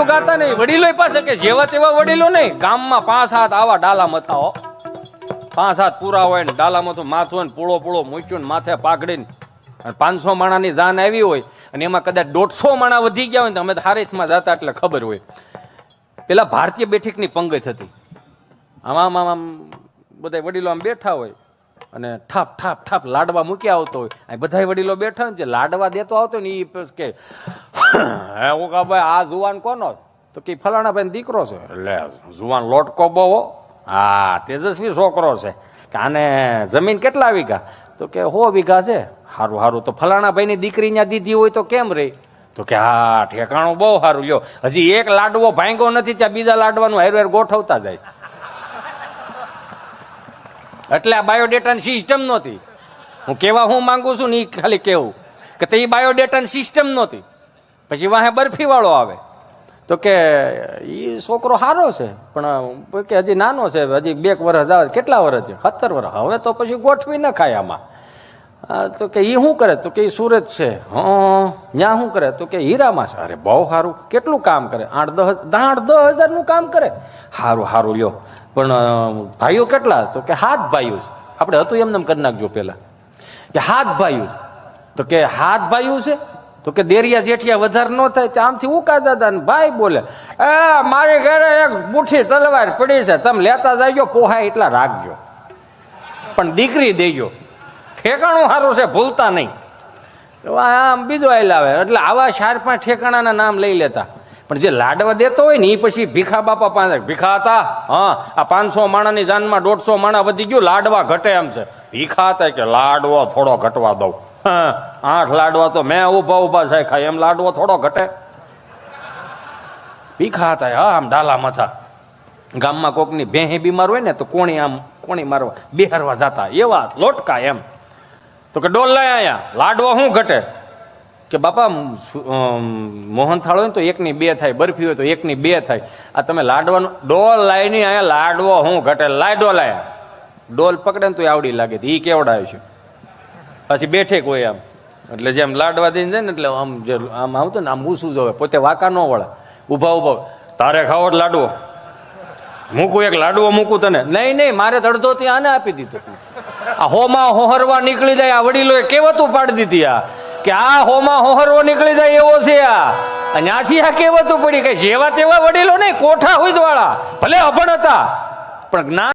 એટલું ગાતા નહીં વડીલો પાસે કે જેવા તેવા વડીલો નહીં, ગામમાં 5-7 આવા ડાલા મથાઓ, 5-7 પૂરા હોય ને ડાલામાં તો માથું હોય ને પૂળો પૂળો મૂચ્યું ને માથે પાઘડીને 500 માણાની જાન આવી હોય અને એમાં કદાચ 150 માણા વધી ગયા હોય ને અમે હારીથમાં જતા એટલે ખબર હોય. પેલા ભારતીય બેઠકની પંગત હતી, આમ આમ બધા વડીલો આમ બેઠા હોય અને ઠાપ ઠાપ ઠાપ લાડવા મૂકી આવતો હોય. આ બધા વડીલો બેઠા ને જે લાડવા દેતો આવતો ને એ કે હે ઓકા ભાઈ આ જુવાન કોનો? તો કે ફલાણા ભાઈ દીકરો છે. એટલે જુવાન લોટકો બહુ, હા તેજસ્વી છોકરો છે. કે આને જમીન કેટલા વીઘા? તો કે 100 વીઘા છે. સારું સારું, તો ફલાણા ભાઈની દીકરી ત્યાં દીધી હોય તો કેમ રહી? તો કે હા ઠેકાણું બહુ સારું. લ્યો હજી એક લાડવો ભાંગ્યો નથી ત્યાં બીજા લાડવાનું હેરવેર ગોઠવતા જાય છે. એટલે આ બાયોડેટાની સિસ્ટમ નહોતી. હું કેવા હું માંગુ છું ને એ ખાલી કેવું કે તે બાયોડેટાની સિસ્ટમ નહોતી. પછી વાહે બરફી વાળો આવે તો કે એ છોકરો સારો છે પણ કે હજી નાનો છે, હજી 2 વર્ષ આવે. કેટલા વર્ષ છે? 17 વર્ષ. હવે તો પછી ગોઠવી ન ખાય આમાં. તો કે એ શું કરે? તો કે એ સુરત છે. ત્યાં શું કરે? તો કે હીરામાં છે. અરે બહુ સારું. કેટલું કામ કરે? 8-10 હજારનું કામ કરે. સારું સારું લ્યો. પણ ભાઈઓ કેટલા? તો કે 7 ભાઈઓ છે. આપણે હતું એમને કરી નાખજો પેલા કે 7 ભાઈઓ. તો કે 7 ભાઈઓ છે. તો કે દેરિયા જેઠિયા વધારે ન થાય તો આમથી ઉકા દાદા ને ભાઈ બોલે એ મારી ઘરે એક બુઠી તલવાર પડી છે, તમે લેતા જાયજો, પોહાય એટલા રાખજો પણ દીકરી દેજો. ઠેકાણું સારું છે, ભૂલતા નહીં. આમ બીજો આઈ લાવે. એટલે આવા 4-5 ઠેકાણાના નામ લઈ લેતા. પણ જે લાડવા દેતો હોય ને એ પછી ભીખા બાપા પાસે ભીખા હતા. હા આ 500 માણાની જાનમાં 150 માણા વધી ગયું, લાડવા ઘટે એમ છે. ભીખા હતા કે લાડવો થોડો ઘટવા દઉં. 8 લાડવા તો મેં ઉભા થાય ખાય, એમ લાડવો થોડો ઘટે? ભીખા હતા. હા આમ ડાલા મથા. ગામમાં કોકની ભેહી બીમાર હોય ને તો કોણી મારવા બિહારવા જતા, એવા લોટકા એમ. તો કે ડોલ લાય આયા, લાડવો શું ઘટે? કે બાપા મોહન થાળ હોય ને તો 1ની 2 થાય, બરફી હોય તો 1ની 2 થાય. આ તમે લાડવાનું ડોલ લાય નહીં અહીંયા, લાડવો શું ઘટે? લાય ડોલ આયા. ડોલ પકડે ને તો આવડી લાગે. એ કેવડાવે છે. પછી બેઠેક હોય આમ, એટલે જેમ લાડવા દઈને જાય ને એટલે આમ જે આમ આવતો ને આમ ઊસું જોવે, પોતે વાંકા ન વળે. ઊભા તારે ખાવો લાડવો મૂકું? એક લાડવો મૂકું તને? નહીં મારે અડધો ત્યાં આને આપી દીધો. આ હોમાં હોહરવા નીકળી જાય. આ વડીલોએ કહેવતું પાડી દીધી આ કે આ હોમાં હોહરવો નીકળી જાય એવો છે આ. અને આથી આ કહેવતું પડી કે જેવા તેવા વડીલો નહીં, કોઠા હોય વાળા ભલે અભણ હતા પણ જ્ઞાન